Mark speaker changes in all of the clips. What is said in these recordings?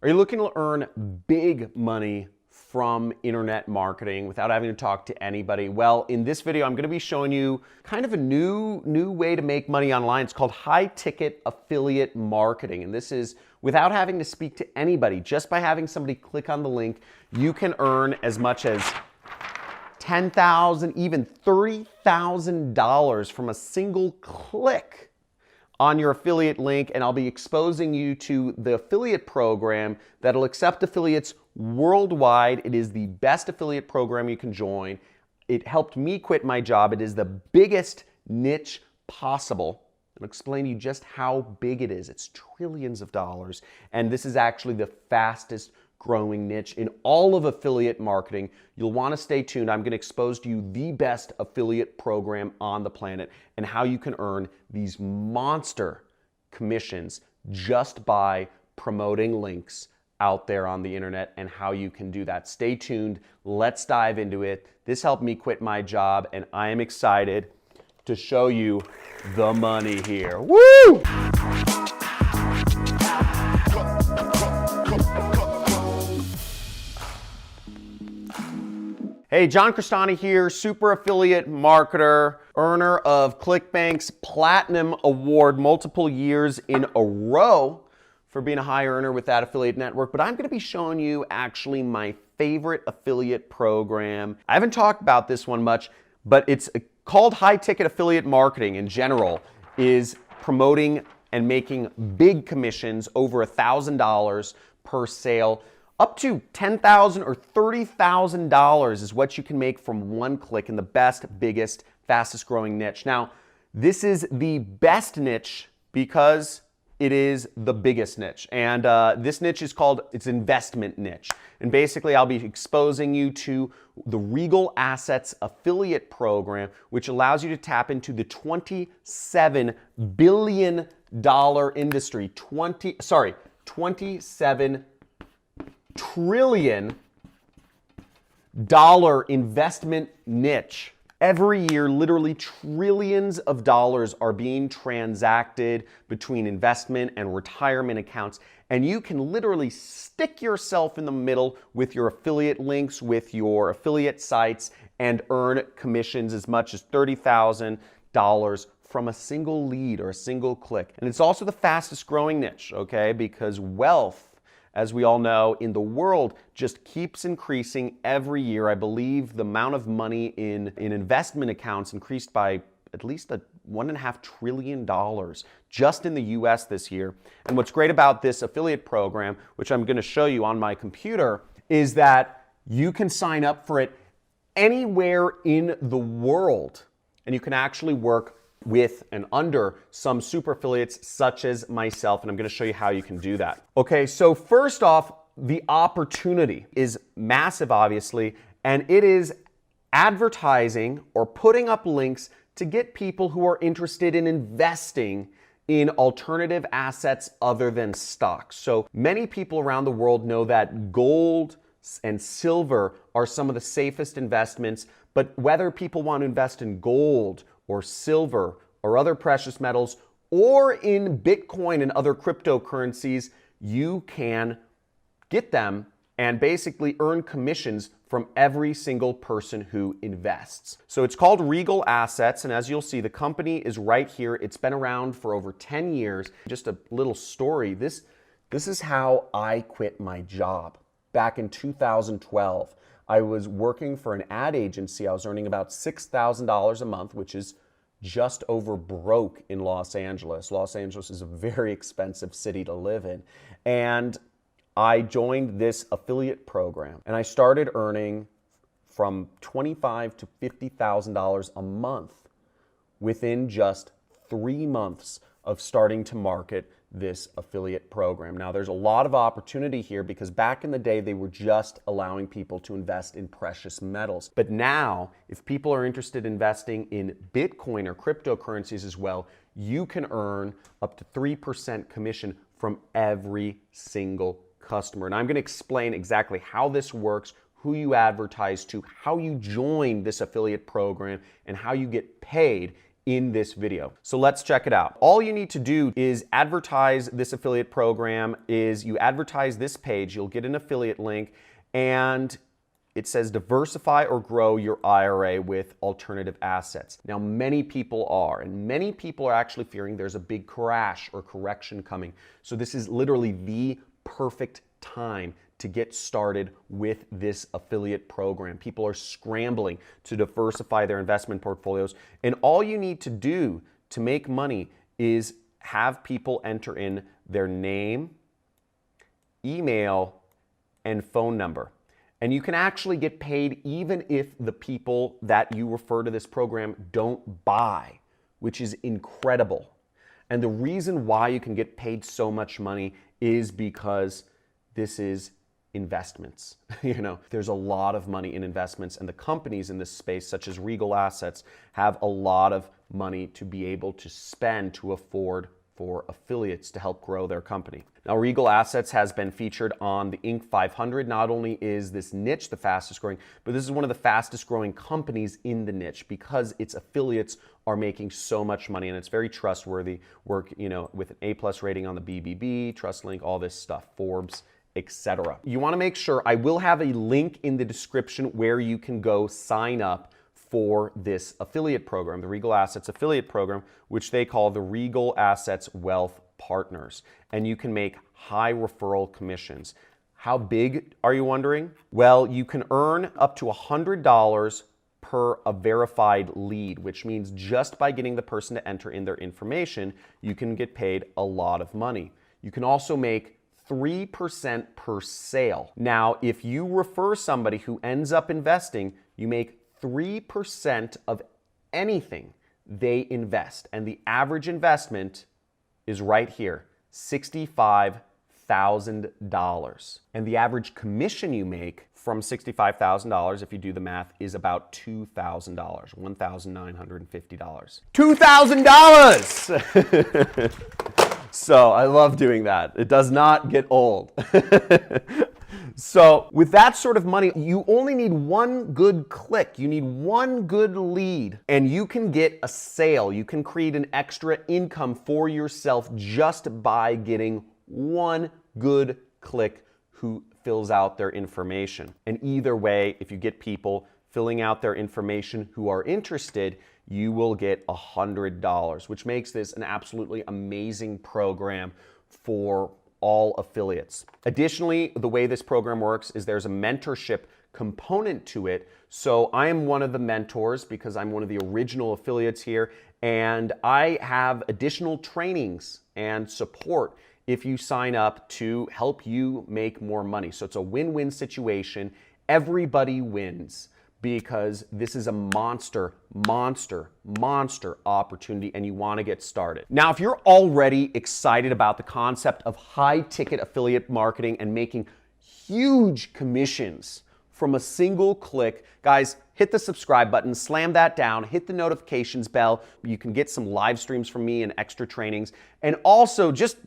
Speaker 1: Are you looking to earn big money from internet marketing without having to talk to anybody? Well, in this video, I'm going to be showing you kind of a new way to make money online. It's called high-ticket affiliate marketing. And this is without having to speak to anybody. Just by having somebody click on the link, you can earn as much as $10,000, even $30,000 from a single click on your affiliate link, and I'll be exposing you to the affiliate program that'll accept affiliates worldwide. It is the best affiliate program you can join. It helped me quit my job. It is the biggest niche possible. I'll explain to you just how big it is. It's trillions of dollars, and this is actually the fastest growing niche in all of affiliate marketing. You'll want to stay tuned. I'm going to expose to you the best affiliate program on the planet and how you can earn these monster commissions just by promoting links out there on the internet and how you can do that. Stay tuned. Let's dive into it. This helped me quit my job, and I am excited to show you the money here. Woo! Hey, John Crestani here, super affiliate marketer, earner of ClickBank's Platinum Award multiple years in a row for being a high earner with that affiliate network. But I'm going to be showing you actually my favorite affiliate program. I haven't talked about this one much, but it's called high-ticket affiliate marketing in general, is promoting and making big commissions over $1,000 per sale. Up to $10,000 or $30,000 is what you can make from one click in the best, biggest, fastest growing niche. Now, this is the best niche because it is the biggest niche. And this niche is called, it's investment niche. And basically, I'll be exposing you to the Regal Assets affiliate program, which allows you to tap into the $27 billion industry. 27 trillion dollar investment niche. Every year, literally trillions of dollars are being transacted between investment and retirement accounts, and you can literally stick yourself in the middle with your affiliate links, with your affiliate sites, and earn commissions as much as $30,000 from a single lead or a single click. And it's also the fastest growing niche, okay? Because wealth, as we all know, in the world just keeps increasing every year. I believe the amount of money in investment accounts increased by at least $1.5 trillion just in the US this year. And what's great about this affiliate program, which I'm going to show you on my computer, is that you can sign up for it anywhere in the world, and you can actually work with and under some super affiliates such as myself, and I'm going to show you how you can do that. Okay, so first off, the opportunity is massive, obviously, and it is advertising or putting up links to get people who are interested in investing in alternative assets other than stocks. So many people around the world know that gold and silver are some of the safest investments, but whether people want to invest in gold or silver or other precious metals or in Bitcoin and other cryptocurrencies, you can get them and basically earn commissions from every single person who invests. So it's called Regal Assets, and as you'll see, the company is right here. It's been around for over 10 years. Just a little story. This is how I quit my job back in 2012. I was working for an ad agency. I was earning about $6,000 a month, which is just over broke in Los Angeles. Los Angeles is a very expensive city to live in. And I joined this affiliate program, and I started earning from $25,000 to $50,000 a month within just 3 months of starting to market this affiliate program. Now, there's a lot of opportunity here because back in the day, they were just allowing people to invest in precious metals. But now, if people are interested in investing in Bitcoin or cryptocurrencies as well, you can earn up to 3% commission from every single customer. And I'm going to explain exactly how this works, who you advertise to, how you join this affiliate program, and how you get paid in this video. So let's check it out. All you need to do is advertise this affiliate program. You advertise this page, you'll get an affiliate link, and it says diversify or grow your IRA with alternative assets. Now, many people are actually fearing there's a big crash or correction coming. So this is literally the perfect time to get started with this affiliate program. People are scrambling to diversify their investment portfolios, and all you need to do to make money is have people enter in their name, email, and phone number. And you can actually get paid even if the people that you refer to this program don't buy, which is incredible. And the reason why you can get paid so much money is because this is investments. There's a lot of money in investments, and the companies in this space, such as Regal Assets, have a lot of money to be able to spend to afford for affiliates to help grow their company. Now, Regal Assets has been featured on the Inc. 500. Not only is this niche the fastest growing, but this is one of the fastest growing companies in the niche because its affiliates are making so much money, and it's very trustworthy work, with an A+ rating on the BBB, TrustLink, all this stuff, Forbes, etc. You want to make sure, I will have a link in the description where you can go sign up for this affiliate program, the Regal Assets affiliate program, which they call the Regal Assets Wealth Partners. And you can make high referral commissions. How big, are you wondering? Well, you can earn up to $100 per a verified lead, which means just by getting the person to enter in their information, you can get paid a lot of money. You can also make 3% per sale. Now, if you refer somebody who ends up investing, you make 3% of anything they invest. And the average investment is right here, $65,000. And the average commission you make from $65,000, if you do the math, is about $2,000, $1,950. $2,000! So I love doing that. It does not get old. So with that sort of money, you only need one good click. You need one good lead, and you can get a sale. You can create an extra income for yourself just by getting one good click who fills out their information. And either way, if you get people filling out their information who are interested, you will get $100, which makes this an absolutely amazing program for all affiliates. Additionally, the way this program works is there's a mentorship component to it. So I am one of the mentors because I'm one of the original affiliates here, and I have additional trainings and support if you sign up to help you make more money. So it's a win-win situation. Everybody wins, because this is a monster opportunity, and you want to get started. Now, if you're already excited about the concept of high-ticket affiliate marketing and making huge commissions from a single click, guys, hit the subscribe button, slam that down, hit the notifications bell. You can get some live streams from me and extra trainings. And also, just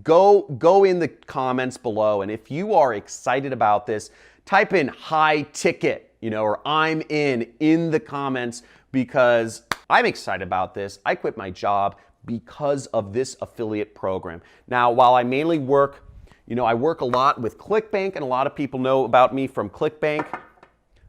Speaker 1: go in the comments below, and if you are excited about this, type in high ticket, or I'm in the comments, because I'm excited about this. I quit my job because of this affiliate program. Now, while I mainly work, I work a lot with ClickBank, and a lot of people know about me from ClickBank,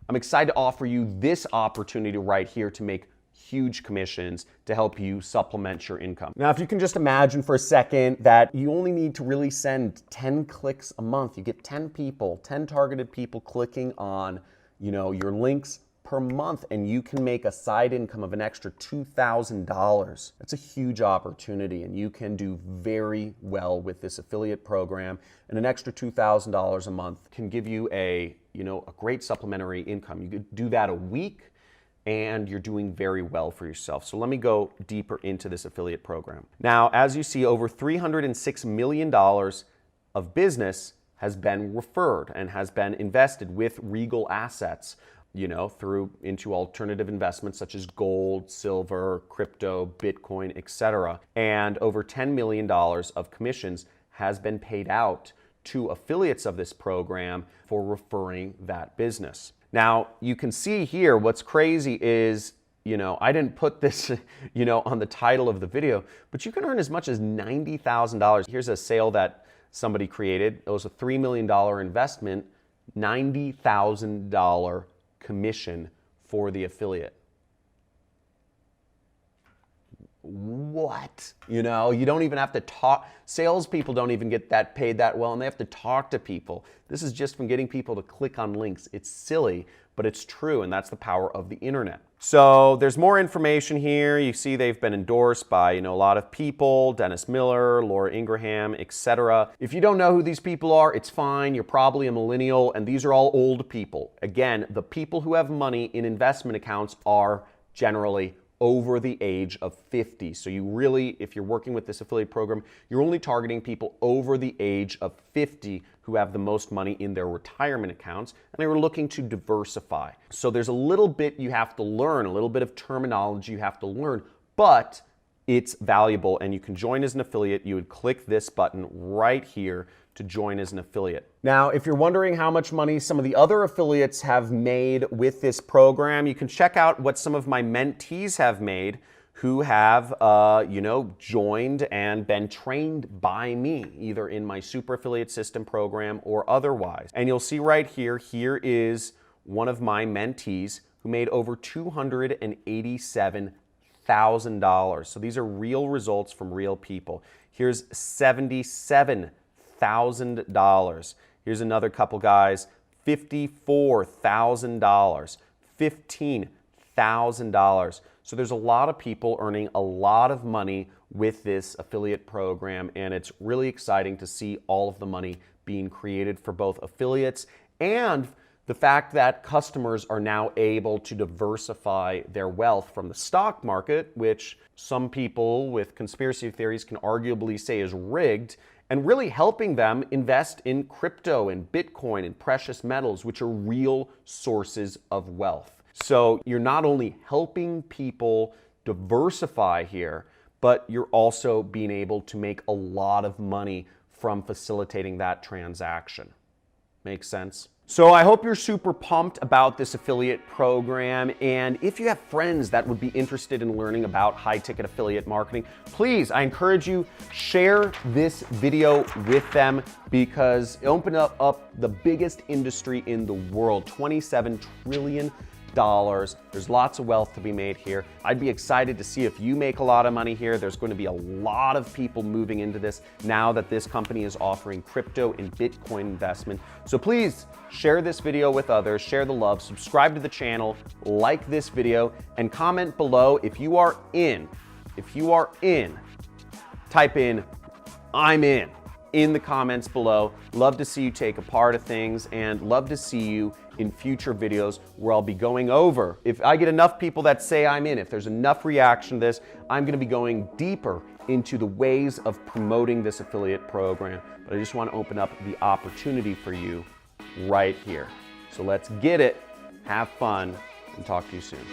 Speaker 1: I'm excited to offer you this opportunity right here to make huge commissions to help you supplement your income. Now, if you can just imagine for a second that you only need to really send 10 clicks a month, you get 10 people, 10 targeted people clicking on your links per month, and you can make a side income of an extra $2,000. That's a huge opportunity, and you can do very well with this affiliate program. And an extra $2,000 a month can give you a great supplementary income. You could do that a week, and you're doing very well for yourself. So let me go deeper into this affiliate program. Now, as you see, over $306 million of business has been referred and has been invested with Regal Assets, into alternative investments such as gold, silver, crypto, Bitcoin, etc. And over $10 million of commissions has been paid out to affiliates of this program for referring that business. Now, you can see here, what's crazy is I didn't put this, on the title of the video, but you can earn as much as $90,000. Here's a sale that somebody created. It was a $3 million investment, $90,000 commission for the affiliate. What? You don't even have to talk. Salespeople don't even get that paid that well, and they have to talk to people. This is just from getting people to click on links. It's silly, but it's true, and that's the power of the internet. So there's more information here. You see they've been endorsed by, a lot of people, Dennis Miller, Laura Ingraham, etc. If you don't know who these people are, it's fine. You're probably a millennial, and these are all old people. Again, the people who have money in investment accounts are generally over the age of 50. So you really, if you're working with this affiliate program, you're only targeting people over the age of 50 who have the most money in their retirement accounts, and they were looking to diversify. So there's a little bit you have to learn, a little bit of terminology you have to learn, but it's valuable, and you can join as an affiliate. You would click this button right here to join as an affiliate. Now, if you're wondering how much money some of the other affiliates have made with this program, you can check out what some of my mentees have made who have, joined and been trained by me, either in my super affiliate system program or otherwise. And you'll see right here, here is one of my mentees who made over $287,000. So these are real results from real people. Here's $77,000. Here's another couple guys, $54,000, $15,000. So there's a lot of people earning a lot of money with this affiliate program, and it's really exciting to see all of the money being created for both affiliates and the fact that customers are now able to diversify their wealth from the stock market, which some people with conspiracy theories can arguably say is rigged, and really helping them invest in crypto and Bitcoin and precious metals, which are real sources of wealth. So you're not only helping people diversify here, but you're also being able to make a lot of money from facilitating that transaction. Make sense? So I hope you're super pumped about this affiliate program, and if you have friends that would be interested in learning about high-ticket affiliate marketing, please, I encourage you, share this video with them, because it opened up the biggest industry in the world, $27 trillion. There's lots of wealth to be made here. I'd be excited to see if you make a lot of money here. There's going to be a lot of people moving into this now that this company is offering crypto and Bitcoin investment. So please share this video with others, share the love, subscribe to the channel, like this video, and comment below if you are in. If you are in, type in, "I'm in the comments below. Love to see you take a part of things, and love to see you in future videos where I'll be going over. If I get enough people that say I'm in, if there's enough reaction to this, I'm gonna be going deeper into the ways of promoting this affiliate program. But I just wanna open up the opportunity for you right here. So let's get it, have fun, and talk to you soon.